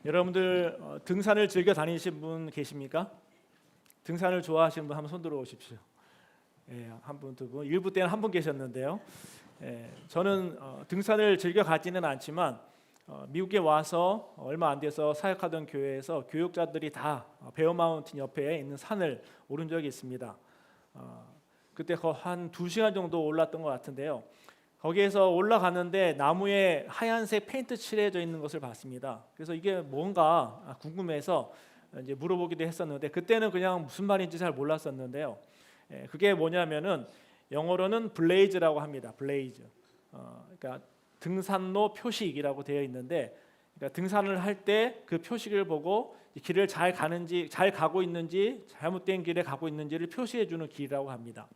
여러분들 등산을 즐겨 다니신 분 계십니까? 등산을 좋아하시는 분 한번 손 들어 오십시오. 예, 한 분, 두 분, 일부 때는 한 분 계셨는데요. 저는 등산을 즐겨 가지는 않지만 미국에 와서 얼마 안 돼서 사역하던 교회에서 교육자들이 다 베어 마운틴 옆에 있는 산을 오른 적이 있습니다. 그때 한 2시간 정도 올랐던 것 같은데요. 거기에서 올라갔는데 나무에 하얀색 페인트 칠해져 있는 것을 봤습니다. 그래서 이게 뭔가 궁금해서 이제 물어보기도 했었는데 그때는 그냥 무슨 말인지 잘 몰랐었는데요. 그게 뭐냐면은 영어로는 블레이즈라고 합니다. 블레이즈. 그러니까 등산로 표식이라고 되어 있는데, 그러니까 등산을 할 때 그 표식을 보고 길을 잘 가는지, 잘 가고 있는지, 잘못된 길에 가고 있는지를 표시해 주는 길이라고 합니다.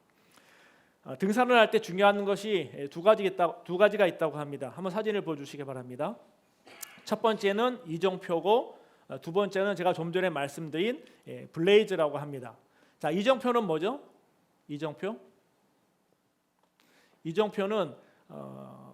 등산을 할 때 중요한 것이 두 가지가 있다고 합니다. 한번 사진을 보여주시기 바랍니다. 첫 번째는 이정표고, 두 번째는 제가 좀 전에 말씀드린 블레이즈라고 합니다. 자, 이정표는 뭐죠? 이정표는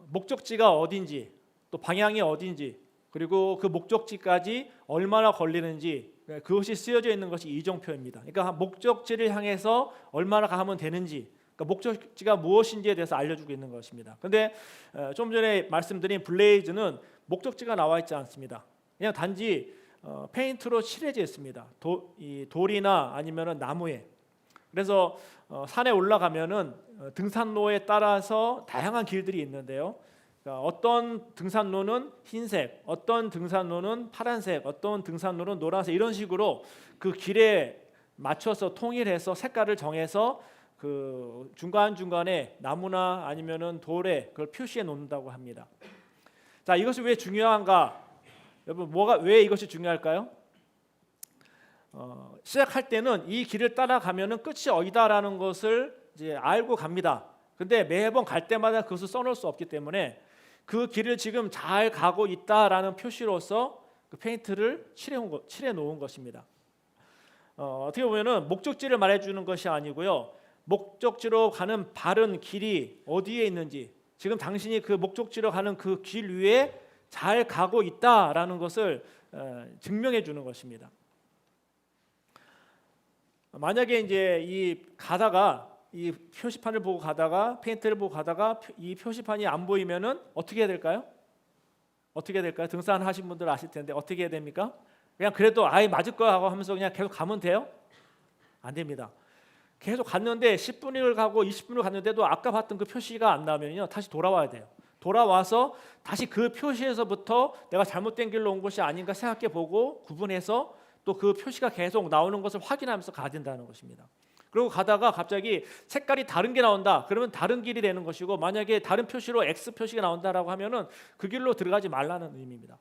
목적지가 어딘지, 또 방향이 어딘지, 그리고 그 목적지까지 얼마나 걸리는지, 그것이 쓰여져 있는 것이 이정표입니다. 그러니까 목적지를 향해서 얼마나 가면 되는지, 그러니까 목적지가 무엇인지에 대해서 알려주고 있는 것입니다. 그런데 좀 전에 말씀드린 블레이즈는 목적지가 나와 있지 않습니다. 그냥 단지 페인트로 칠해져 있습니다. 돌이나 아니면은 나무에. 그래서 산에 올라가면은 등산로에 따라서 다양한 길들이 있는데요. 그러니까 어떤 등산로는 흰색, 어떤 등산로는 파란색, 어떤 등산로는 노란색, 이런 식으로 그 길에 맞춰서 통일해서 색깔을 정해서 그 중간중간에 나무나 아니면은 돌에 그걸 표시해 놓는다고 합니다. 자, 이것이 왜 중요한가? 여러분, 왜 이것이 중요할까요? 시작할 때는 이 길을 따라가면은 끝이 어디다라는 것을 이제 알고 갑니다. 근데 매번 갈 때마다 그것을 써놓을 수 없기 때문에 그 길을 지금 잘 가고 있다라는 표시로서 그 페인트를 칠해 놓은 것입니다. 어떻게 보면은 목적지를 말해주는 것이 아니고요. 목적지로 가는 바른 길이 어디에 있는지, 지금 당신이 그 목적지로 가는 그 길 위에 잘 가고 있다라는 것을 증명해 주는 것입니다. 만약에 이제 이 표시판을 보고 가다가 페인트를 보고 가다가 이 표시판이 안 보이면은 어떻게 해야 될까요? 등산하신 분들 아실 텐데 어떻게 해야 됩니까? 그냥 그래도 맞을 거야 하고 하면서 그냥 계속 가면 돼요? 안 됩니다. 계속 갔는데 10분을 가고 20분을 갔는데도 아까 봤던 그 표시가 안 나오면요, 다시 돌아와야 돼요. 돌아와서 다시 그 표시에서부터 내가 잘못된 길로 온 것이 아닌가 생각해 보고 구분해서 또 그 표시가 계속 나오는 것을 확인하면서 가야 된다는 것입니다. 그리고 가다가 갑자기 색깔이 다른 게 나온다. 그러면 다른 길이 되는 것이고, 만약에 다른 표시로 X 표시가 나온다라고 하면은 그 길로 들어가지 말라는 의미입니다.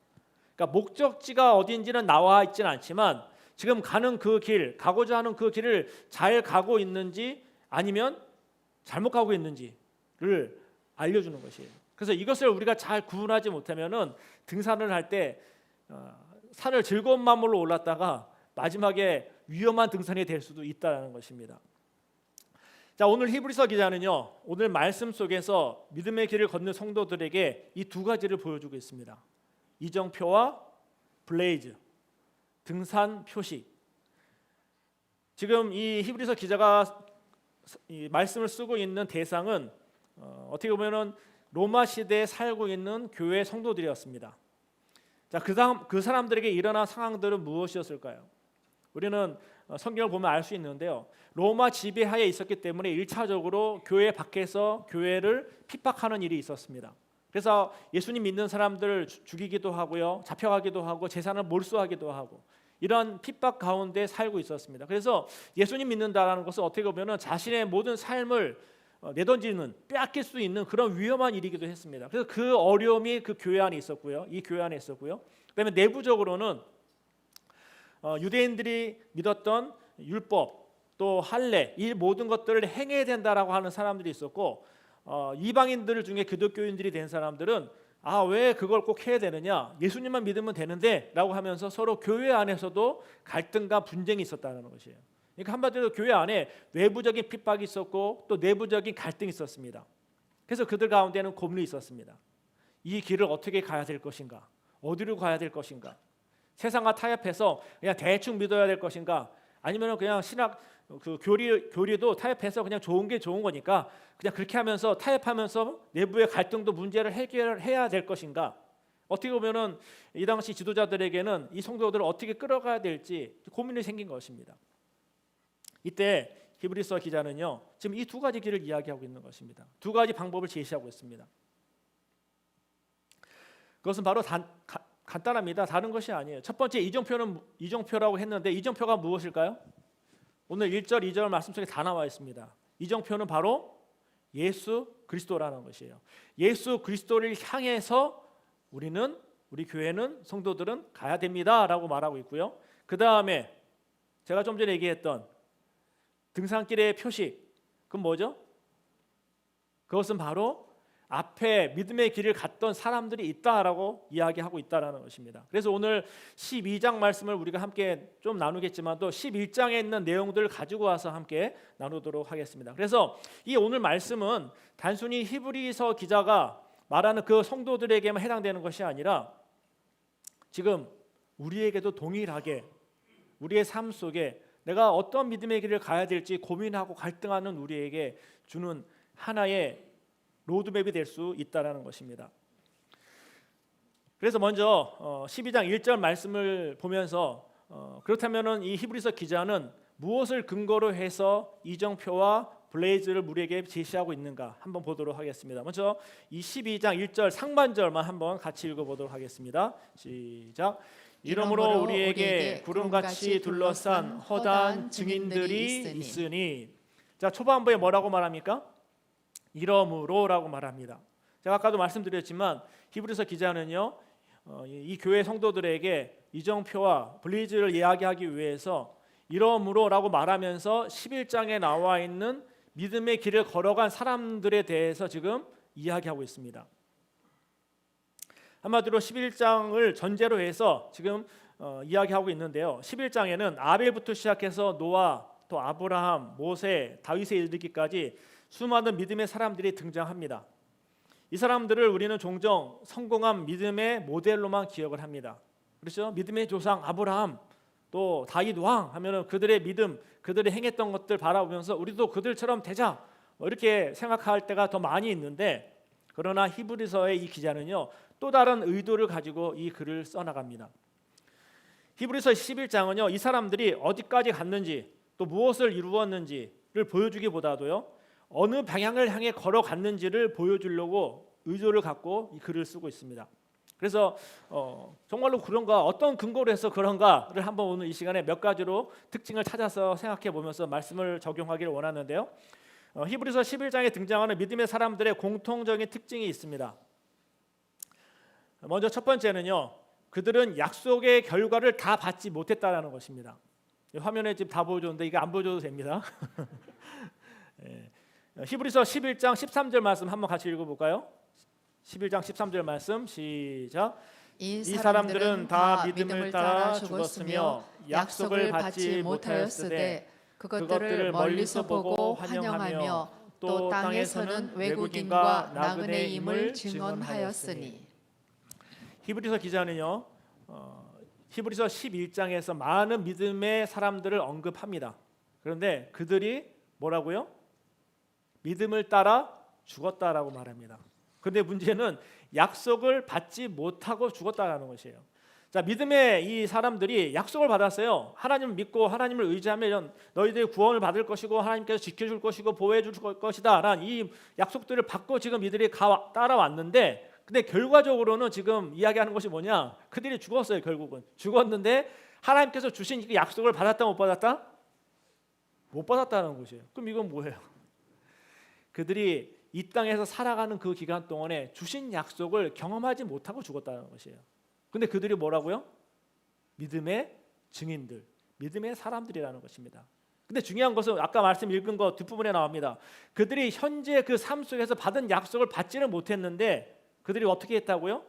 그러니까 목적지가 어딘지는 나와 있지는 않지만 지금 가는 그 길, 가고자 하는 그 길을 잘 가고 있는지 아니면 잘못 가고 있는지를 알려주는 것이에요. 그래서 이것을 우리가 잘 구분하지 못하면은 등산을 할 때 산을 즐거운 마음으로 올랐다가 마지막에 위험한 등산이 될 수도 있다는 것입니다. 자, 오늘 히브리서 기자는요, 오늘 말씀 속에서 믿음의 길을 걷는 성도들에게 이 두 가지를 보여주고 있습니다. 이정표와 블레이즈, 등산 표식. 지금 이 히브리서 기자가 이 말씀을 쓰고 있는 대상은 어떻게 보면은 로마 시대에 살고 있는 교회 성도들이었습니다. 자, 그 사람들에게 일어난 상황들은 무엇이었을까요? 우리는 성경을 보면 알 수 있는데요. 로마 지배하에 있었기 때문에 1차적으로 교회 밖에서 교회를 핍박하는 일이 있었습니다. 그래서 예수님 믿는 사람들을 죽이기도 하고요, 잡혀가기도 하고 재산을 몰수하기도 하고, 이런 핍박 가운데 살고 있었습니다. 그래서 예수님 믿는다라는 것은 어떻게 보면 자신의 모든 삶을 내던지는, 빼앗길 수 있는 그런 위험한 일이기도 했습니다. 그래서 그 어려움이 그 교회 안에 있었고요, 이 교회 안에 있었고요. 그다음에 내부적으로는 유대인들이 믿었던 율법, 또 할례, 이 모든 것들을 행해야 된다라고 하는 사람들이 있었고, 이방인들 중에 기독교인들이 된 사람들은 왜 그걸 꼭 해야 되느냐, 예수님만 믿으면 되는데 라고 하면서 서로 교회 안에서도 갈등과 분쟁이 있었다는 것이에요. 그러니까 한마디로 교회 안에 외부적인 핍박이 있었고 또 내부적인 갈등이 있었습니다. 그래서 그들 가운데는 고민이 있었습니다. 이 길을 어떻게 가야 될 것인가, 어디로 가야 될 것인가. 세상과 타협해서 그냥 대충 믿어야 될 것인가? 아니면 그냥 신학 그 교리도 타협해서 그냥 좋은 게 좋은 거니까 그냥 그렇게 하면서 타협하면서 내부의 갈등도 문제를 해결해야 될 것인가? 어떻게 보면은 이 당시 지도자들에게는 이 성도들을 어떻게 끌어가야 될지 고민이 생긴 것입니다. 이때 히브리서 기자는요, 지금 이 두 가지 길을 이야기하고 있는 것입니다. 두 가지 방법을 제시하고 있습니다. 그것은 바로 간단합니다. 다른 것이 아니에요. 첫 번째 이정표라고 했는데 이정표가 무엇일까요? 오늘 1절, 2절 말씀 속에 다 나와 있습니다. 이정표는 바로 예수 그리스도라는 것이에요. 예수 그리스도를 향해서 우리 교회는 성도들은 가야 됩니다라고 말하고 있고요. 그 다음에 제가 좀 전에 얘기했던 등산길의 표식, 그건 뭐죠? 그것은 바로 앞에 믿음의 길을 갔던 사람들이 있다라고 이야기하고 있다라는 것입니다. 그래서 오늘 12장 말씀을 우리가 함께 좀 나누겠지만 또 11장에 있는 내용들을 가지고 와서 함께 나누도록 하겠습니다. 그래서 이 오늘 말씀은 단순히 히브리서 기자가 말하는 그 성도들에게만 해당되는 것이 아니라 지금 우리에게도 동일하게 우리의 삶 속에 내가 어떤 믿음의 길을 가야 될지 고민하고 갈등하는 우리에게 주는 하나의 로드맵이 될 수 있다라는 것입니다. 그래서 먼저 12장 1절 말씀을 보면서 그렇다면은 이 히브리서 기자는 무엇을 근거로 해서 이정표와 블레이즈를 우리에게 제시하고 있는가 한번 보도록 하겠습니다. 먼저 이 12장 1절 상반절만 한번 같이 읽어보도록 하겠습니다. 시작. 이러므로 우리에게 구름같이 둘러싼 허다한 증인들이 있으니. 자, 초반부에 뭐라고 말합니까? 이러므로라고 말합니다. 제가 아까도 말씀드렸지만 히브리서 기자는요, 이 교회 성도들에게 이정표와 블레이즈를 이야기하기 위해서 이러므로라고 말하면서 11장에 나와 있는 믿음의 길을 걸어간 사람들에 대해서 지금 이야기하고 있습니다. 한마디로 11장을 전제로 해서 지금 이야기하고 있는데요. 11장에는 아벨부터 시작해서 노아, 또 아브라함, 모세, 다윗에 이르기까지 수많은 믿음의 사람들이 등장합니다. 이 사람들을 우리는 종종 성공한 믿음의 모델로만 기억을 합니다. 그렇죠? 믿음의 조상 아브라함, 또 다윗 왕 하면은 그들의 믿음, 그들이 행했던 것들 바라보면서 우리도 그들처럼 되자 이렇게 생각할 때가 더 많이 있는데, 그러나 히브리서의 이 기자는요, 또 다른 의도를 가지고 이 글을 써나갑니다. 히브리서 11장은요, 이 사람들이 어디까지 갔는지 또 무엇을 이루었는지를 보여주기보다도요, 어느 방향을 향해 걸어갔는지를 보여주려고 의도를 갖고 이 글을 쓰고 있습니다. 그래서 정말로 그런가, 어떤 근거로 해서 그런가를 한번 오늘 이 시간에 몇 가지로 특징을 찾아서 생각해 보면서 말씀을 적용하기를 원하는데요. 히브리서 11장에 등장하는 믿음의 사람들의 공통적인 특징이 있습니다. 먼저 첫 번째는요, 그들은 약속의 결과를 다 받지 못했다라는 것입니다. 화면에 지금 다 보여줬는데 이거 안 보여줘도 됩니다. 예. 히브리서 11장 13절 말씀 한번 같이 읽어볼까요? 11장 13절 말씀 시작. 이 사람들은 다 믿음을 따라 죽었으며 약속을 받지 못하였으되 그것들을 멀리서 보고 환영하며 또 땅에서는 외국인과 나그네임을 증언하였으니. 히브리서 기자는요, 히브리서 11장에서 많은 믿음의 사람들을 언급합니다. 그런데 그들이 뭐라고요? 믿음을 따라 죽었다라고 말합니다. 그런데 문제는 약속을 받지 못하고 죽었다라는 것이에요. 자, 믿음의 이 사람들이 약속을 받았어요. 하나님을 믿고 하나님을 의지하면 너희들이 구원을 받을 것이고 하나님께서 지켜줄 것이고 보호해줄 것이다 라는 이 약속들을 받고 지금 이들이 따라왔는데, 근데 결과적으로는 지금 이야기하는 것이 뭐냐? 그들이 죽었어요. 결국은 죽었는데 하나님께서 주신 그 약속을 받았다 못 받았다? 못 받았다는 것이에요. 그럼 이건 뭐예요? 그들이 이 땅에서 살아가는 그 기간 동안에 주신 약속을 경험하지 못하고 죽었다는 것이에요. 근데 그들이 뭐라고요? 믿음의 증인들, 믿음의 사람들이라는 것입니다. 근데 중요한 것은 아까 말씀 읽은 거 뒷부분에 나옵니다. 그들이 현재 그 삶 속에서 받은 약속을 받지는 못했는데 그들이 어떻게 했다고요?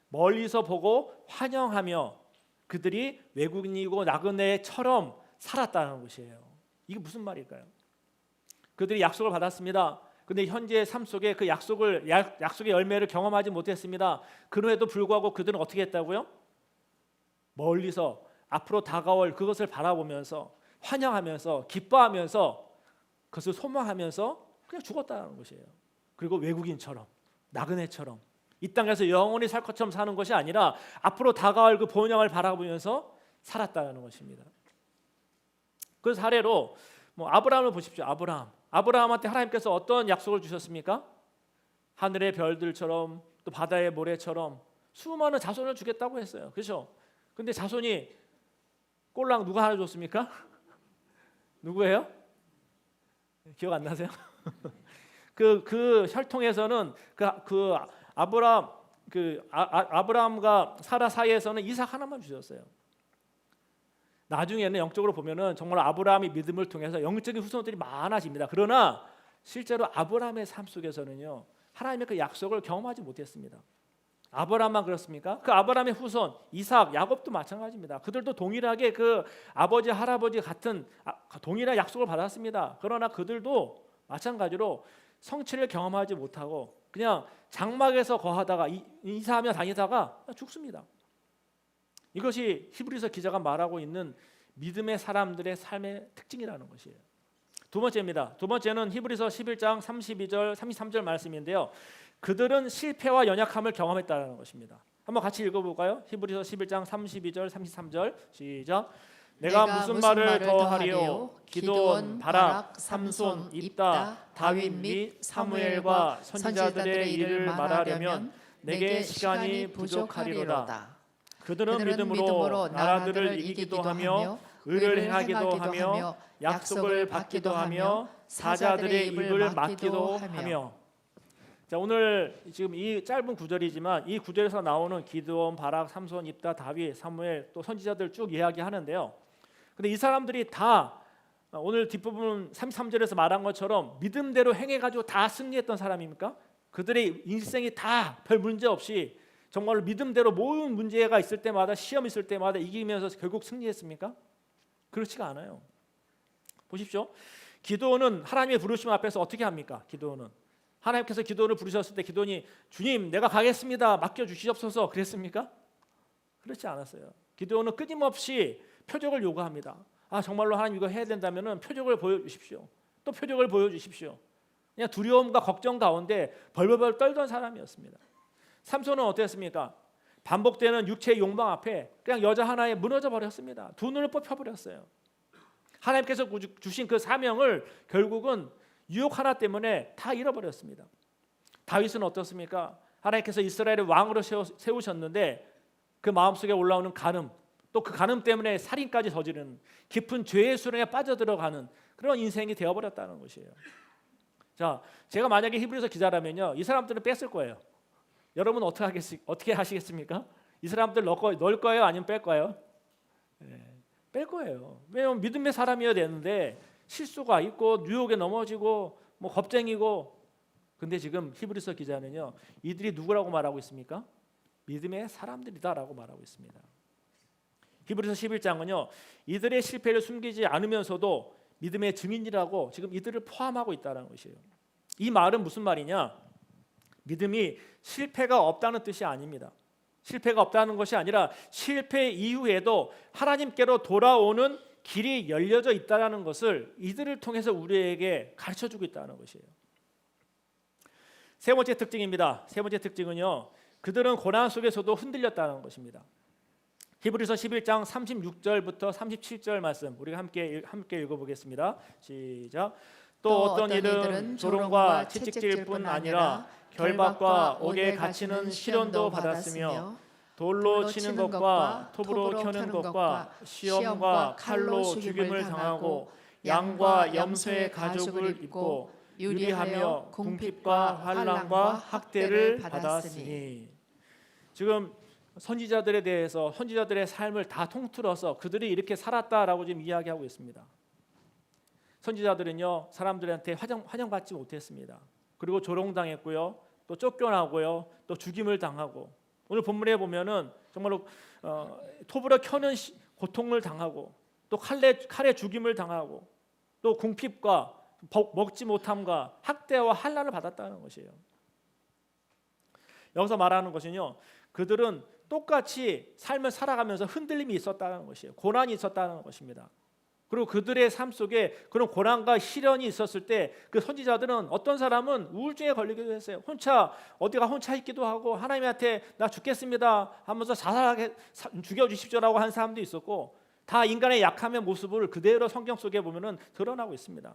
멀리서 보고 환영하며 그들이 외국인이고 나그네처럼 살았다는 것이에요. 이게 무슨 말일까요? 그들이 약속을 받았습니다. 근데 현재 삶 속에 그 약속의 열매를 경험하지 못했습니다. 그럼에도 불구하고 그들은 어떻게 했다고요? 멀리서 앞으로 다가올 그것을 바라보면서 환영하면서 기뻐하면서 그것을 소망하면서 그냥 죽었다는 것이에요. 그리고 외국인처럼 나그네처럼 이 땅에서 영원히 살 것처럼 사는 것이 아니라 앞으로 다가올 그 본향을 바라보면서 살았다는 것입니다. 그 사례로 아브라함을 보십시오. 아브라함한테 하나님께서 어떤 약속을 주셨습니까? 하늘의 별들처럼 또 바다의 모래처럼 수많은 자손을 주겠다고 했어요. 그렇죠? 근데 자손이 꼴랑 누가 하나 줬습니까? 누구예요? 기억 안 나세요? 그 혈통에서는 아브라함과 사라 사이에서는 이삭 하나만 주셨어요. 나중에는 영적으로 보면은 정말 아브라함의 믿음을 통해서 영적인 후손들이 많아집니다. 그러나 실제로 아브라함의 삶 속에서는요, 하나님의 그 약속을 경험하지 못했습니다. 아브라함만 그렇습니까? 그 아브라함의 후손 이삭, 야곱도 마찬가지입니다. 그들도 동일하게 그 아버지, 할아버지 같은 동일한 약속을 받았습니다. 그러나 그들도 마찬가지로 성취를 경험하지 못하고 그냥 장막에서 거하다가 이사하며 다니다가 죽습니다. 이것이 히브리서 기자가 말하고 있는 믿음의 사람들의 삶의 특징이라는 것이에요. 두 번째입니다. 두 번째는 히브리서 11장 32절 33절 말씀인데요. 그들은 실패와 연약함을 경험했다는 것입니다. 한번 같이 읽어볼까요? 히브리서 11장 32절 33절 시작. 내가 무슨 말을 더하리요? 기드온, 바락, 삼손, 입다, 다윗 및 사무엘과 선지자들의 일을 말하려면 내게 시간이 부족하리로다. 그들은 믿음으로 나라들을 이기기도 하며 의를 행하기도 하며 약속을 받기도 하며 사자들의 입을 막기도 하며. 자, 오늘 지금 이 짧은 구절이지만 이 구절에서 나오는 기드온, 바락, 삼손, 입다, 다윗, 사무엘 또 선지자들 쭉 이야기하는데요. 근데 이 사람들이 다 오늘 뒷부분 33절에서 말한 것처럼 믿음대로 행해가지고 다 승리했던 사람입니까? 그들의 인생이 다 별 문제 없이 정말로 믿음대로 모든 문제가 있을 때마다 시험 있을 때마다 이기면서 결국 승리했습니까? 그렇지가 않아요. 보십시오. 기드온은 하나님의 부르심 앞에서 어떻게 합니까? 기드온은 하나님께서 기드온을 부르셨을 때 기드온이 주님 내가 가겠습니다 맡겨주시옵소서 그랬습니까? 그렇지 않았어요. 기드온은 끊임없이 표적을 요구합니다. 정말로 하나님 이거 해야 된다면 표적을 보여주십시오. 또 표적을 보여주십시오. 그냥 두려움과 걱정 가운데 벌벌벌 떨던 사람이었습니다. 삼손은 어땠습니까? 반복되는 육체의 욕망 앞에 그냥 여자 하나에 무너져 버렸습니다. 두 눈을 뽑혀버렸어요. 하나님께서 주신 그 사명을 결국은 유혹 하나 때문에 다 잃어버렸습니다. 다윗은 어떻습니까? 하나님께서 이스라엘의 왕으로 세우셨는데 그 마음속에 올라오는 간음, 또 그 간음 때문에 살인까지 저지르는 깊은 죄의 수렁에 빠져들어가는 그런 인생이 되어버렸다는 것이에요. 자, 제가 만약에 히브리서 기자라면요, 이 사람들은 뺐을 거예요. 여러분 어떻게 하시겠습니까? 이 사람들 넣을 거예요, 아니면 뺄 거예요? 뺄 거예요. 왜냐하면 믿음의 사람이어야 되는데 실수가 있고 유혹에 넘어지고 겁쟁이고. 근데 지금 히브리서 기자는요, 이들이 누구라고 말하고 있습니까? 믿음의 사람들이다라고 말하고 있습니다. 히브리서 11장은요, 이들의 실패를 숨기지 않으면서도 믿음의 증인이라고 지금 이들을 포함하고 있다는 것이에요. 이 말은 무슨 말이냐? 믿음이 실패가 없다는 뜻이 아닙니다. 실패가 없다는 것이 아니라 실패 이후에도 하나님께로 돌아오는 길이 열려져 있다는 것을 이들을 통해서 우리에게 가르쳐주고 있다는 것이에요. 세 번째 특징입니다. 세 번째 특징은요, 그들은 고난 속에서도 흔들렸다는 것입니다. 히브리서 11장 36절부터 37절 말씀 우리가 함께 읽어보겠습니다. 시작. 또 어떤 이들은 조롱과 채찍질 뿐 아니라 결박과 옥에 갇히는 시련도 받았으며 돌로 치는 것과 톱으로 켜는 것과 시험과 칼로 죽임을 당하고 양과 염소의 가죽을 입고 유리하며 궁핍과 환난과 학대를 받았으니. 지금 선지자들에 대해서 선지자들의 삶을 다 통틀어서 그들이 이렇게 살았다라고 지금 이야기하고 있습니다. 선지자들은요, 사람들한테 환영받지 못했습니다. 그리고 조롱당했고요, 또 쫓겨나고요, 또 죽임을 당하고, 오늘 본문에 보면은 정말로 톱으로 켜는 고통을 당하고, 또 칼에 죽임을 당하고, 또 궁핍과 먹지 못함과 학대와 환난을 받았다는 것이에요. 여기서 말하는 것은요, 그들은 똑같이 삶을 살아가면서 흔들림이 있었다는 것이에요. 고난이 있었다는 것입니다. 그리고 그들의 삶 속에 그런 고난과 시련이 있었을 때 그 선지자들은 어떤 사람은 우울증에 걸리기도 했어요. 혼자 있기도 하고 하나님한테 나 죽겠습니다 하면서 자살하게 죽여주십시오라고 한 사람도 있었고, 다 인간의 약함의 모습을 그대로 성경 속에 보면은 드러나고 있습니다.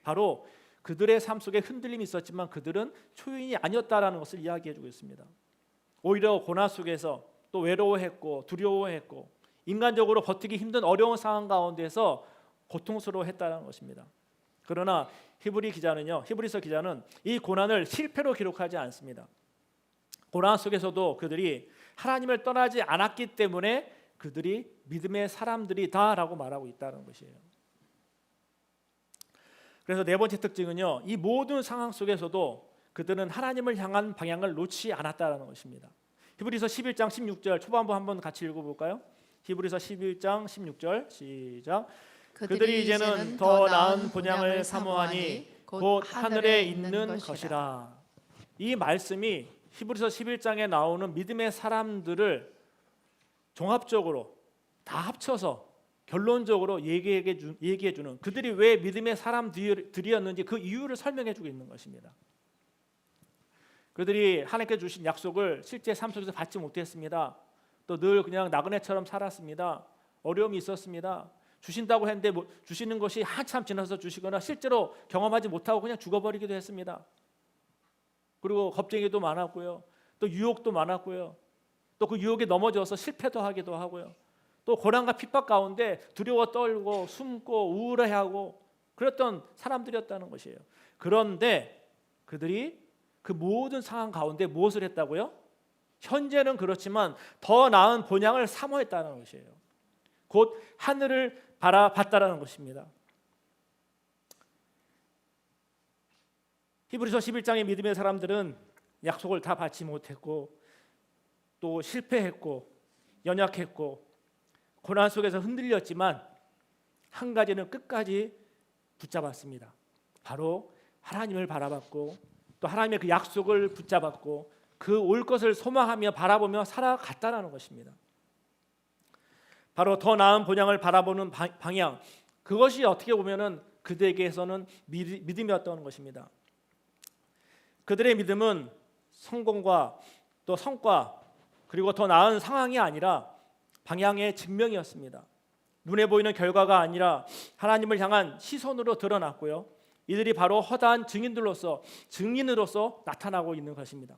바로 그들의 삶 속에 흔들림이 있었지만 그들은 초인이 아니었다라는 것을 이야기해주고 있습니다. 오히려 고난 속에서 또 외로워했고 두려워했고 인간적으로 버티기 힘든 어려운 상황 가운데서 고통스러워했다는 것입니다. 그러나 히브리서 기자는 이 고난을 실패로 기록하지 않습니다. 고난 속에서도 그들이 하나님을 떠나지 않았기 때문에 그들이 믿음의 사람들이다라고 말하고 있다는 것이에요. 그래서 네 번째 특징은요, 이 모든 상황 속에서도 그들은 하나님을 향한 방향을 놓지 않았다는 것입니다. 히브리서 11장 16절 초반부 한번 같이 읽어볼까요? 히브리서 11장 16절 시작. 그들이 이제는 더 나은 본향을 사모하니 곧 하늘에 있는 것이라. 이 말씀이 히브리서 11장에 나오는 믿음의 사람들을 종합적으로 다 합쳐서 결론적으로 얘기해주는, 그들이 왜 믿음의 사람들이었는지 그 이유를 설명해주고 있는 것입니다. 그들이 하나님께 주신 약속을 실제 삶 속에서 받지 못했습니다. 또 늘 그냥 나그네처럼 살았습니다. 어려움이 있었습니다. 주신다고 했는데 주시는 것이 한참 지나서 주시거나 실제로 경험하지 못하고 그냥 죽어버리기도 했습니다. 그리고 겁쟁이도 많았고요. 또 유혹도 많았고요. 또 그 유혹에 넘어져서 실패도 하기도 하고요. 또 고난과 핍박 가운데 두려워 떨고 숨고 우울해하고 그랬던 사람들이었다는 것이에요. 그런데 그들이 그 모든 상황 가운데 무엇을 했다고요? 현재는 그렇지만 더 나은 본향을 사모했다는 것이에요. 곧 하늘을 바라봤다라는 것입니다. 히브리서 11장의 믿음의 사람들은 약속을 다 받지 못했고 또 실패했고 연약했고 고난 속에서 흔들렸지만 한 가지는 끝까지 붙잡았습니다. 바로 하나님을 바라봤고 또 하나님의 그 약속을 붙잡았고 그 올 것을 소망하며 바라보며 살아갔다는 것입니다. 바로 더 나은 본향을 바라보는 방향, 그것이 어떻게 보면은 그들에게서는 믿음이었던 것입니다. 그들의 믿음은 성공과 또 성과 그리고 더 나은 상황이 아니라 방향의 증명이었습니다. 눈에 보이는 결과가 아니라 하나님을 향한 시선으로 드러났고요. 이들이 바로 허다한 증인으로서 나타나고 있는 것입니다.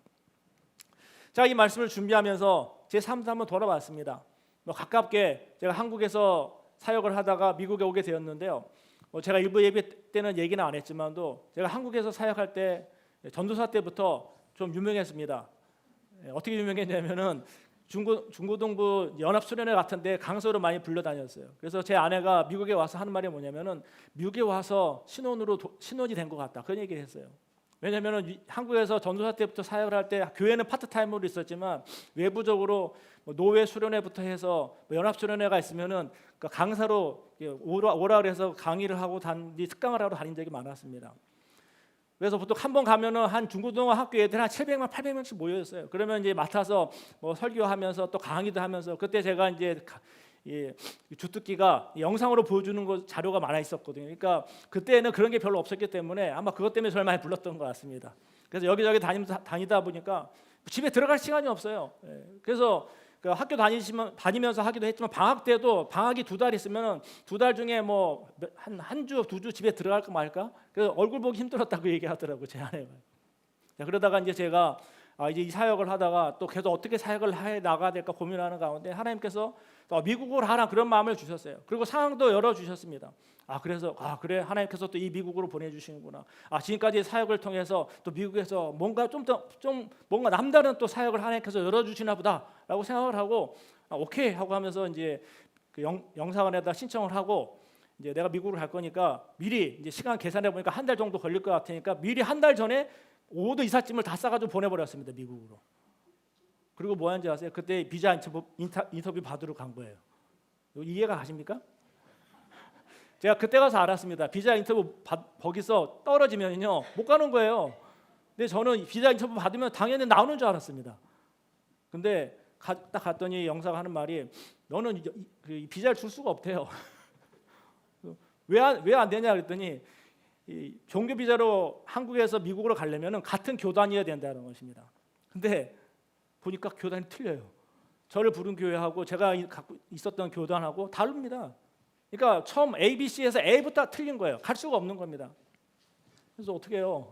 자, 이 말씀을 준비하면서 제 삶도 한번 돌아봤습니다. 가깝게 제가 한국에서 사역을 하다가 미국에 오게 되었는데요. 제가 일부 예배 때는 얘기는 안 했지만도 제가 한국에서 사역할 때 전도사 때부터 좀 유명했습니다. 어떻게 유명했냐면은 중고등부 연합수련회 같은데 강사로 많이 불러다녔어요. 그래서 제 아내가 미국에 와서 하는 말이 뭐냐면은 미국에 와서 신혼이 된 것 같다, 그런 얘기를 했어요. 왜냐하면 한국에서 전도사 때부터 사역을 할 때 교회는 파트타임으로 있었지만 외부적으로 노회 수련회부터 해서 연합수련회가 있으면은 강사로 오라 그래서 강의를 하고 특강을 하러 다닌 적이 많았습니다. 그래서 보통 한 번 가면은 한 중고등학교 학교 애들 한 700명, 800명씩 모여있어요. 그러면 이제 맡아서 설교하면서 또 강의도 하면서, 그때 제가 이제 주특기가 영상으로 보여주는 거 자료가 많아 있었거든요. 그러니까 그때는 그런 게 별로 없었기 때문에 아마 그것 때문에 저를 많이 불렀던 것 같습니다. 그래서 여기저기 다니다 보니까 집에 들어갈 시간이 없어요. 그래서 그 학교 다니면서 하기도 했지만 방학 때도 방학이 2달 있으면 2달 중에 한 주, 2주 집에 들어갈까 말까. 그래서 얼굴 보기 힘들었다고 얘기하더라고 제 아내가. 자, 그러다가 이제 제가 이제 이 사역을 하다가 또 계속 어떻게 사역을 해 나가야 될까 고민하는 가운데 하나님께서 미국으로 하라 그런 마음을 주셨어요. 그리고 상황도 열어 주셨습니다. 그래서 그래, 하나님께서 또 이 미국으로 보내주시는구나. 지금까지 사역을 통해서 또 미국에서 뭔가 좀 뭔가 남다른 또 사역을 하나님께서 열어주시나 보다라고 생각을 하고 오케이 하고 하면서 이제 그 영사관에다 신청을 하고, 이제 내가 미국으로 갈 거니까 미리 이제 시간 계산해 보니까 한 달 정도 걸릴 것 같으니까 미리 한 달 전에 모든 이삿짐을 다 싸가지고 보내버렸습니다, 미국으로. 그리고 뭐 하는지 아세요? 그때 비자 인터뷰 받으러 간 거예요. 이해가 가십니까? 제가 그때 가서 알았습니다. 비자 인터뷰 거기서 떨어지면요 못 가는 거예요. 근데 저는 비자 인터뷰 받으면 당연히 나오는 줄 알았습니다. 근데 딱 갔더니 영사가 하는 말이 너는 그 비자를 줄 수가 없대요. 왜 안 되냐 그랬더니 이 종교 비자로 한국에서 미국으로 가려면 같은 교단이어야 된다는 것입니다. 근데 보니까 교단이 틀려요. 저를 부른 교회하고 제가 갖고 있었던 교단하고 다릅니다. 그러니까 처음 ABC에서 A부터 틀린 거예요. 갈 수가 없는 겁니다. 그래서 어떻게 해요?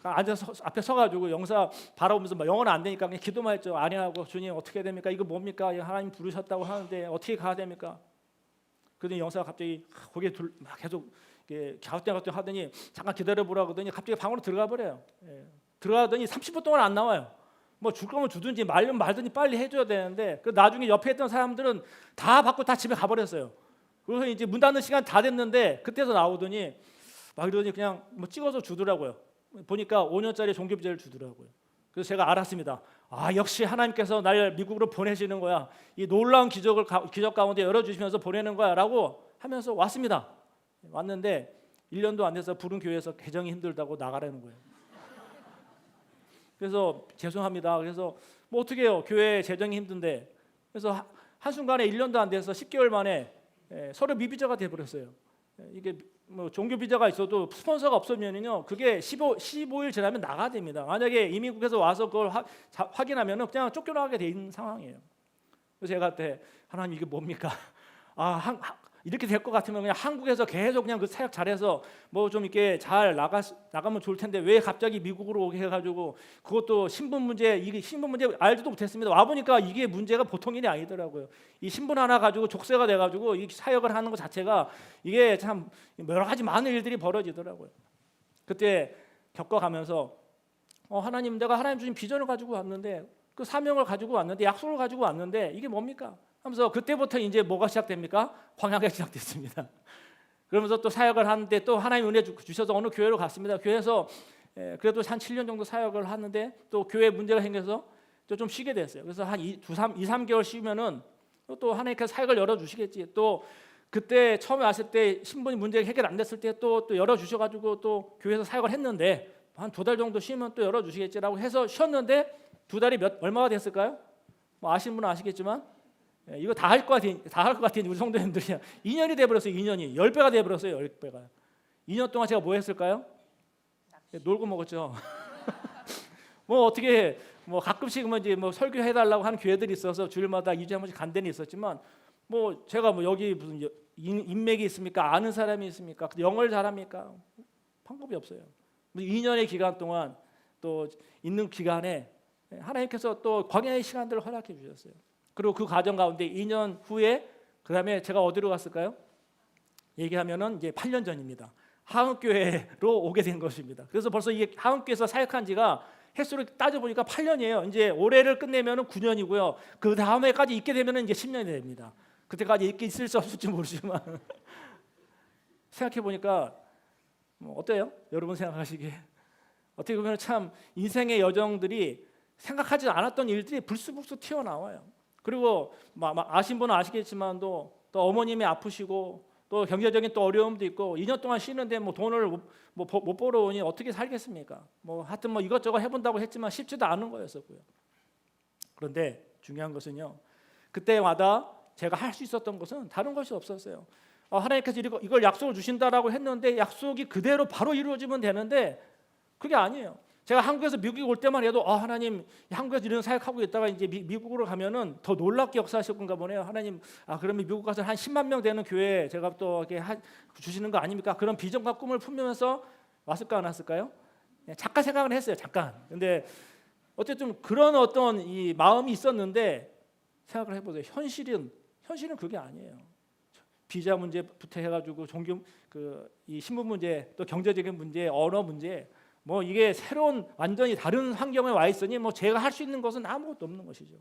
앉아서 앞에 서가지고 영사 바라보면서 영어는 안 되니까 그냥 기도만 했죠. 아니하고 주님 어떻게 됩니까? 이거 뭡니까? 하나님 부르셨다고 하는데 어떻게 가야 됩니까? 그러더니 영사가 갑자기 거기에 막 계속 갸우뚱갸우뚱 하더니 잠깐 기다려보라고 하더니 갑자기 방으로 들어가 버려요. 들어가더니 30분 동안 안 나와요. 뭐 줄 거면 주든지 말면 말든지 빨리 해줘야 되는데 그 나중에 옆에 있던 사람들은 다 받고 다 집에 가버렸어요. 그래서 이제 문 닫는 시간 다 됐는데 그때서 나오더니 막 이러더니 그냥 뭐 찍어서 주더라고요. 보니까 5년짜리 종교 비자를 주더라고요. 그래서 제가 알았습니다. 아 역시 하나님께서 날 미국으로 보내시는 거야. 이 놀라운 기적 가운데 열어주시면서 보내는 거야라고 하면서 왔습니다. 왔는데 1년도 안 돼서 부른 교회에서 개정이 힘들다고 나가라는 거예요. 그래서 죄송합니다. 그래서 뭐 어떻게 해요? 교회 재정이 힘든데. 그래서 한순간에 1년도 안 돼서 10개월 만에 서로 미비자가 돼버렸어요. 이게 뭐 종교 비자가 있어도 스폰서가 없으면요 그게 15일 지나면 나가야 됩니다. 만약에 이민국에서 와서 그걸 확인하면은 그냥 쫓겨나게 돼 있는 상황이에요. 그래서 제가 그때 하나님 이게 뭡니까? 이렇게 될 것 같으면 그냥 한국에서 계속 그냥 그 사역 잘해서 뭐 좀 이렇게 잘 나가면 좋을 텐데 왜 갑자기 미국으로 오게 해가지고 그것도 신분 문제 이게 신분 문제 알지도 못했습니다. 와 보니까 이게 문제가 보통 일이 아니더라고요. 이 신분 하나 가지고 족쇄가 돼가지고 이 사역을 하는 것 자체가 이게 참 여러 가지 많은 일들이 벌어지더라고요. 그때 겪어가면서 하나님 내가 하나님 주신 비전을 가지고 왔는데 그 사명을 가지고 왔는데 약속을 가지고 왔는데 이게 뭡니까? 하면서 그때부터 이제 뭐가 시작됩니까? 광야가 시작됐습니다. 그러면서 또 사역을 하는데 또 하나님 은혜 주셔서 어느 교회로 갔습니다. 교회에서 그래도 한 7년 정도 사역을 하는데 또 교회 문제가 생겨서 좀 쉬게 됐어요. 그래서 한 2, 3개월 쉬면은 또 하나님께서 사역을 열어주시겠지. 또 그때 처음에 왔을 때 신분 문제가 해결 안 됐을 때 또 열어주셔가지고 또 교회에서 사역을 했는데 한 2달 정도 쉬면 또 열어주시겠지라고 해서 쉬었는데 2달이 얼마가 됐을까요? 뭐 아시는 분은 아시겠지만 이거 다 할 것 같은 우리 성도님들이 2년이 돼버렸어요. 2년이 10배가 돼버렸어요. 10배가 2년 동안 제가 뭐 했을까요? 놀고 먹었죠. 뭐 어떻게 뭐 가끔씩 뭐 설교해달라고 하는 교회들이 있어서 주일마다 2주에 한 번씩 간 데는 있었지만 뭐 제가 뭐 여기 무슨 인맥이 있습니까? 아는 사람이 있습니까? 영어를 잘합니까? 방법이 없어요. 2년의 기간 동안 또 있는 기간에 하나님께서 또 광야의 시간들을 허락해 주셨어요. 그리고 그 과정 가운데 2년 후에 그다음에 제가 어디로 갔을까요? 얘기하면은 이제 8년 전입니다. 한국교회로 오게 된 것입니다. 그래서 벌써 이게 한국교회에서 사역한 지가 횟수를 따져 보니까 8년이에요. 이제 올해를 끝내면은 9년이고요. 그 다음에까지 있게 되면은 이제 10년이 됩니다. 그때까지 있게 있을 수 없을지 모르지만 생각해 보니까 뭐 어때요? 여러분 생각하시기에 어떻게 보면 참 인생의 여정들이 생각하지 않았던 일들이 불쑥불쑥 튀어나와요. 그리고 아신 분은 아시겠지만도 또 어머님이 아프시고 또 경제적인 또 어려움도 있고 2년 동안 쉬는데 뭐 돈을 못 벌어오니 어떻게 살겠습니까? 뭐 하여튼 뭐 이것저것 해본다고 했지만 쉽지도 않은 거였었고요. 그런데 중요한 것은요. 그때마다 제가 할 수 있었던 것은 다른 것이 없었어요. 하나님께서 이걸 약속을 주신다라고 했는데 약속이 그대로 바로 이루어지면 되는데 그게 아니에요. 제가 한국에서 미국에 올 때만 해도 하나님 한국에서 이런 사역하고 있다가 이제 미국으로 가면은 더 놀랍게 역사하실 건가 보네요. 하나님 그러면 미국 가서 한 10만 명 되는 교회 제가 또 이렇게 주시는 거 아닙니까? 그런 비전과 꿈을 품으면서 왔을까 안 왔을까요? 잠깐 생각은 했어요. 잠깐. 근데 어쨌든 그런 어떤 이 마음이 있었는데 생각을 해보세요. 현실은 그게 아니에요. 비자 문제부터 해가지고 종교 이 신분 문제 또 경제적인 문제 언어 문제 뭐 이게 새로운 완전히 다른 환경에 와 있으니 뭐 제가 할 수 있는 것은 아무것도 없는 것이죠.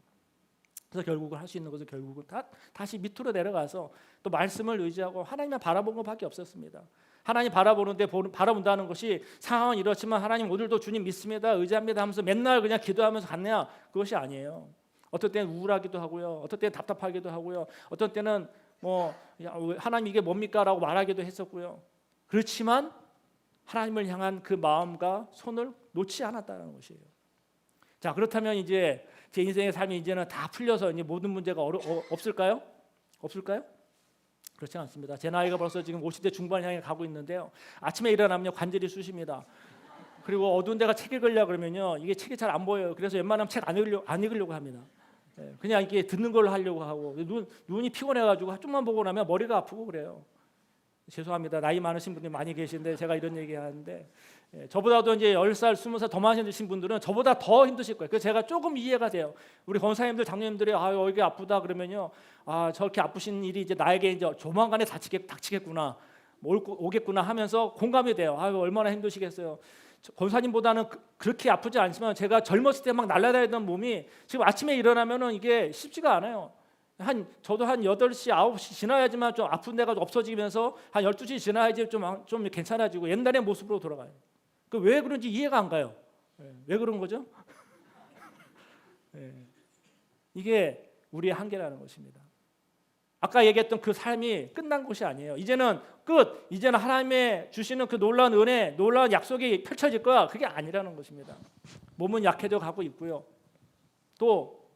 그래서 결국은 할 수 있는 것은 결국은 다시 밑으로 내려가서 또 말씀을 의지하고 하나님만 바라본 것밖에 없었습니다. 하나님 바라본다는 것이 상황은 이렇지만 하나님 오늘도 주님 믿습니다 의지합니다 하면서 맨날 그냥 기도하면서 갔냐 그것이 아니에요. 어떨 때는 우울하기도 하고요. 어떨 때는 답답하기도 하고요. 어떨 때는 뭐 하나님 이게 뭡니까라고 말하기도 했었고요. 그렇지만 하나님을 향한 그 마음과 손을 놓지 않았다는 것이에요. 자, 그렇다면 이제 제 인생의 삶이 이제는 다 풀려서 이제 모든 문제가 없을까요? 없을까요? 그렇지 않습니다. 제 나이가 벌써 지금 50대 중반 향해 가고 있는데요. 아침에 일어나면 관절이 쑤십니다. 그리고 어두운 데가 책 읽으려고 그러면요, 이게 책이 잘 안 보여요. 그래서 웬만하면 책 안 읽으려고 합니다. 그냥 이게 듣는 걸로 하려고 하고 눈이 피곤해가지고 좀만 보고 나면 머리가 아프고 그래요. 죄송합니다. 나이 많으신 분들이 많이 계신데 제가 이런 얘기하는데 저보다도 이제 10살, 20살 더 많이 힘드신 분들은 저보다 더 힘드실 거예요. 그래서 제가 조금 이해가 돼요. 우리 권사님들, 장로님들이 여기 아프다 그러면요, 저렇게 아프신 일이 이제 나에게 이제 조만간에 닥치겠구나, 오겠구나 하면서 공감이 돼요. 얼마나 힘드시겠어요. 권사님보다는 그렇게 아프지 않지만 제가 젊었을 때 막 날아다니던 몸이 지금 아침에 일어나면은 이게 쉽지가 않아요. 저도 한 8시, 9시 지나야지만 좀 아픈 데가 없어지면서 한 12시 지나야지 좀 괜찮아지고 옛날의 모습으로 돌아가요. 왜 그런지 이해가 안 가요. 왜 그런 거죠? 이게 우리의 한계라는 것입니다. 아까 얘기했던 그 삶이 끝난 것이 아니에요. 이제는 끝. 이제는 하나님의 주시는 그 놀라운 은혜, 놀라운 약속이 펼쳐질 거야. 그게 아니라는 것입니다. 몸은 약해져 가고 있고요. 또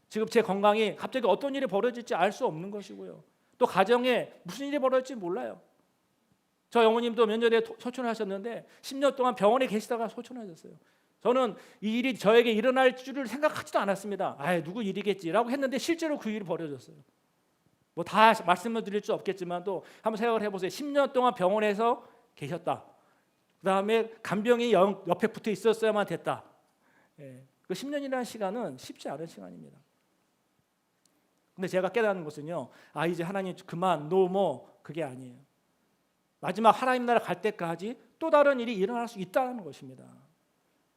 지금 제 건강이 갑자기 어떤 일이 벌어질지 알 수 없는 것이고요. 또 가정에 무슨 일이 벌어질지 몰라요. 저 어머님도 몇 년에 소천하셨는데 10년 동안 병원에 계시다가 소천하셨어요. 저는 이 일이 저에게 일어날 줄을 생각하지도 않았습니다. 누구 일이겠지라고 했는데 실제로 그 일이 벌어졌어요. 뭐 다 말씀을 드릴 수 없겠지만 또 한번 생각을 해보세요. 10년 동안 병원에서 계셨다. 그 다음에 간병이 옆에 붙어 있었어야만 됐다. 그 10년이라는 시간은 쉽지 않은 시간입니다. 근데 제가 깨닫는 것은요, 이제 하나님 그만 그게 아니에요. 마지막 하나님 나라 갈 때까지 또 다른 일이 일어날 수 있다는 것입니다.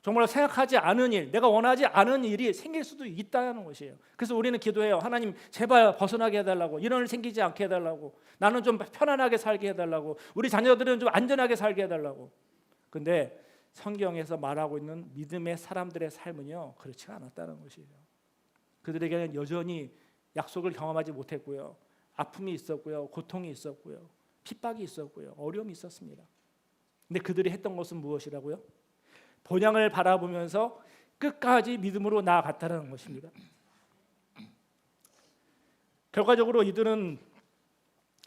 정말 생각하지 않은 일, 내가 원하지 않은 일이 생길 수도 있다는 것이에요. 그래서 우리는 기도해요. 하나님 제발 벗어나게 해달라고, 이런 일 생기지 않게 해달라고, 나는 좀 편안하게 살게 해달라고, 우리 자녀들은 좀 안전하게 살게 해달라고. 근데 성경에서 말하고 있는 믿음의 사람들의 삶은요, 그렇지 않았다는 것이에요. 그들에게는 여전히 약속을 경험하지 못했고요, 아픔이 있었고요, 고통이 있었고요, 핍박이 있었고요, 어려움이 있었습니다. 근데 그들이 했던 것은 무엇이라고요? 본향을 바라보면서 끝까지 믿음으로 나아갔다는 것입니다. 결과적으로 이들은,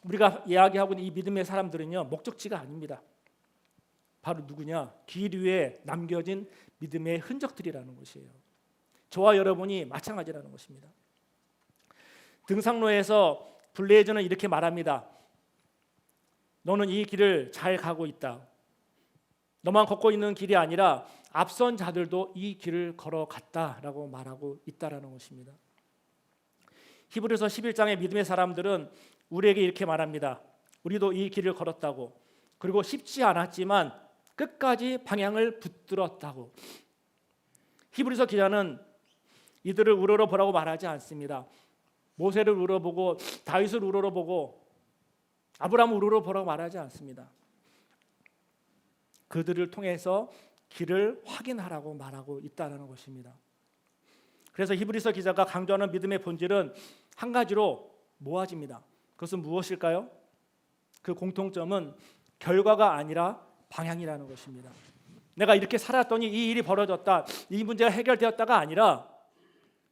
우리가 이야기하고 있는 이 믿음의 사람들은요, 목적지가 아닙니다. 바로 누구냐? 길 위에 남겨진 믿음의 흔적들이라는 것이에요. 저와 여러분이 마찬가지라는 것입니다. 등산로에서 블레이저는 이렇게 말합니다. 너는 이 길을 잘 가고 있다. 너만 걷고 있는 길이 아니라 앞선 자들도 이 길을 걸어갔다라고 말하고 있다라는 것입니다. 히브리서 11장의 믿음의 사람들은 우리에게 이렇게 말합니다. 우리도 이 길을 걸었다고, 그리고 쉽지 않았지만 끝까지 방향을 붙들었다고. 히브리서 기자는 이들을 우러러보라고 말하지 않습니다. 모세를 우러보고 다윗을 우러러보고 아브라함을 우러러보라고 말하지 않습니다. 그들을 통해서 길을 확인하라고 말하고 있다는 것입니다. 그래서 히브리서 기자가 강조하는 믿음의 본질은 한 가지로 모아집니다. 그것은 무엇일까요? 그 공통점은 결과가 아니라 방향이라는 것입니다. 내가 이렇게 살았더니 이 일이 벌어졌다, 이 문제가 해결되었다가 아니라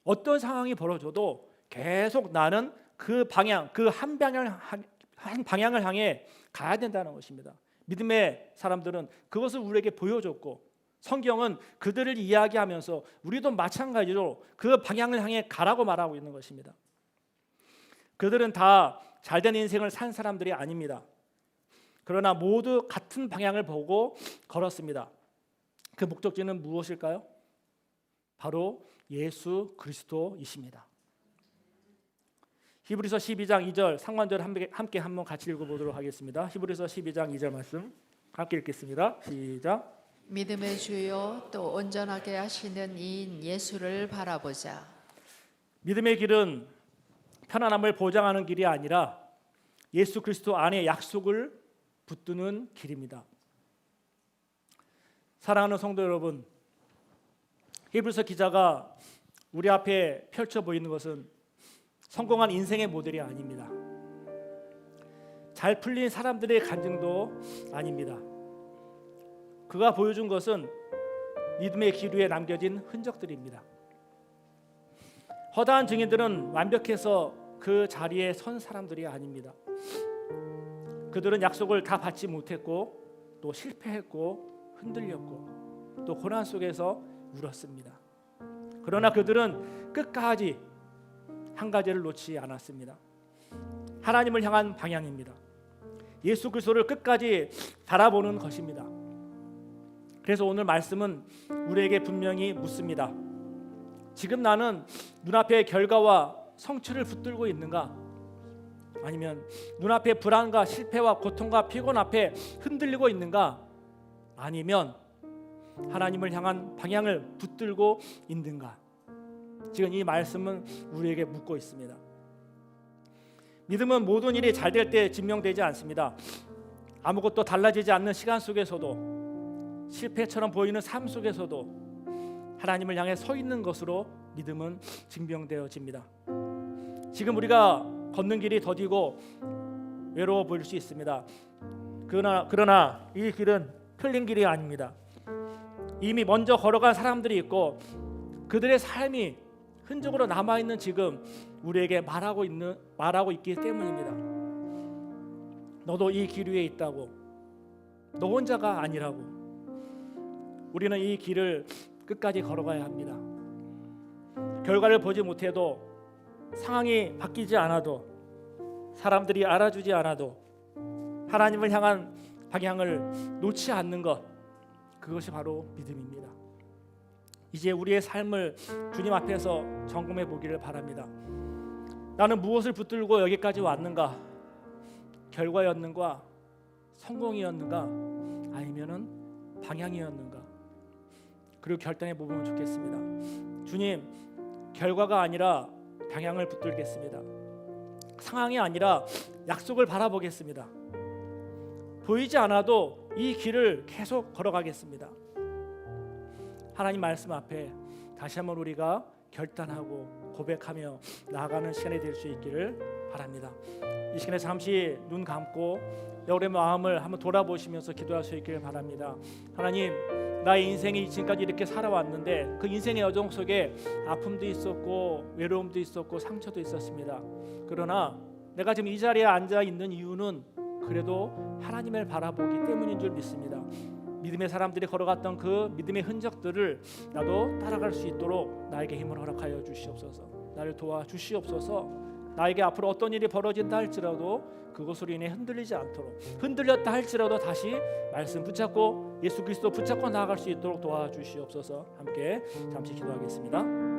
어떤 상황이 벌어져도 계속 나는 그 방향, 그 한 방향을 향해 가야 된다는 것입니다. 믿음의 사람들은 그것을 우리에게 보여줬고, 성경은 그들을 이야기하면서 우리도 마찬가지로 그 방향을 향해 가라고 말하고 있는 것입니다. 그들은 다 잘된 인생을 산 사람들이 아닙니다. 그러나 모두 같은 방향을 보고 걸었습니다. 그 목적지는 무엇일까요? 바로 예수 그리스도이십니다. 히브리서 12장 2절 상관절 함께 한번 같이 읽어보도록 하겠습니다. 히브리서 12장 2절 말씀 함께 읽겠습니다. 시작. 믿음의 주요 또 온전하게 하시는 이인 예수를 바라보자. 믿음의 길은 편안함을 보장하는 길이 아니라 예수 그리스도 안에 약속을 붙드는 길입니다. 사랑하는 성도 여러분, 히브리서 기자가 우리 앞에 펼쳐 보이는 것은 성공한 인생의 모델이 아닙니다. 잘 풀린 사람들의 간증도 아닙니다. 그가 보여준 것은 믿음의 길 위에 남겨진 흔적들입니다. 허다한 증인들은 완벽해서 그 자리에 선 사람들이 아닙니다. 그들은 약속을 다 받지 못했고 또 실패했고 흔들렸고 또 고난 속에서 울었습니다. 그러나 그들은 끝까지 한 가지를 놓지 않았습니다. 하나님을 향한 방향입니다. 예수 그리스도를 끝까지 바라보는 것입니다. 그래서 오늘 말씀은 우리에게 분명히 묻습니다. 지금 나는 눈앞의 결과와 성취를 붙들고 있는가? 아니면 눈앞의 불안과 실패와 고통과 피곤 앞에 흔들리고 있는가? 아니면 하나님을 향한 방향을 붙들고 있는가? 지금 이 말씀은 우리에게 묻고 있습니다. 믿음은 모든 일이 잘 될 때 증명되지 않습니다. 아무것도 달라지지 않는 시간 속에서도 실패처럼 보이는 삶 속에서도 하나님을 향해 서 있는 것으로 믿음은 증명되어집니다. 지금 우리가 걷는 길이 더디고 외로워 보일 수 있습니다. 그러나 이 길은 틀린 길이 아닙니다. 이미 먼저 걸어간 사람들이 있고 그들의 삶이 흔적으로 남아있는 지금 우리에게 말하고 있기 때문입니다. 너도 이 길 위에 있다고. 너 혼자가 아니라고. 우리는 이 길을 끝까지 걸어가야 합니다. 결과를 보지 못해도 상황이 바뀌지 않아도 사람들이 알아주지 않아도 하나님을 향한 방향을 놓지 않는 것, 그것이 바로 믿음입니다. 이제 우리의 삶을 주님 앞에서 점검해 보기를 바랍니다. 나는 무엇을 붙들고 여기까지 왔는가? 결과였는가? 성공이었는가? 아니면은 방향이었는가? 그리고 결단해 보면 좋겠습니다. 주님, 결과가 아니라 방향을 붙들겠습니다. 상황이 아니라 약속을 바라보겠습니다. 보이지 않아도 이 길을 계속 걸어가겠습니다. 하나님 말씀 앞에 다시 한번 우리가 결단하고 고백하며 나아가는 시간이 될 수 있기를 바랍니다. 이 시간에 잠시 눈 감고 여러분의 마음을 한번 돌아보시면서 기도할 수 있기를 바랍니다. 하나님, 나의 인생이 지금까지 이렇게 살아왔는데 그 인생의 여정 속에 아픔도 있었고 외로움도 있었고 상처도 있었습니다. 그러나 내가 지금 이 자리에 앉아 있는 이유는 그래도 하나님을 바라보기 때문인 줄 믿습니다. 믿음의 사람들이 걸어갔던 그 믿음의 흔적들을 나도 따라갈 수 있도록 나에게 힘을 허락하여 주시옵소서. 나를 도와주시옵소서. 나에게 앞으로 어떤 일이 벌어진다 할지라도 그것으로 인해 흔들리지 않도록, 흔들렸다 할지라도 다시 말씀 붙잡고 예수 그리스도 붙잡고 나아갈 수 있도록 도와주시옵소서. 함께 잠시 기도하겠습니다.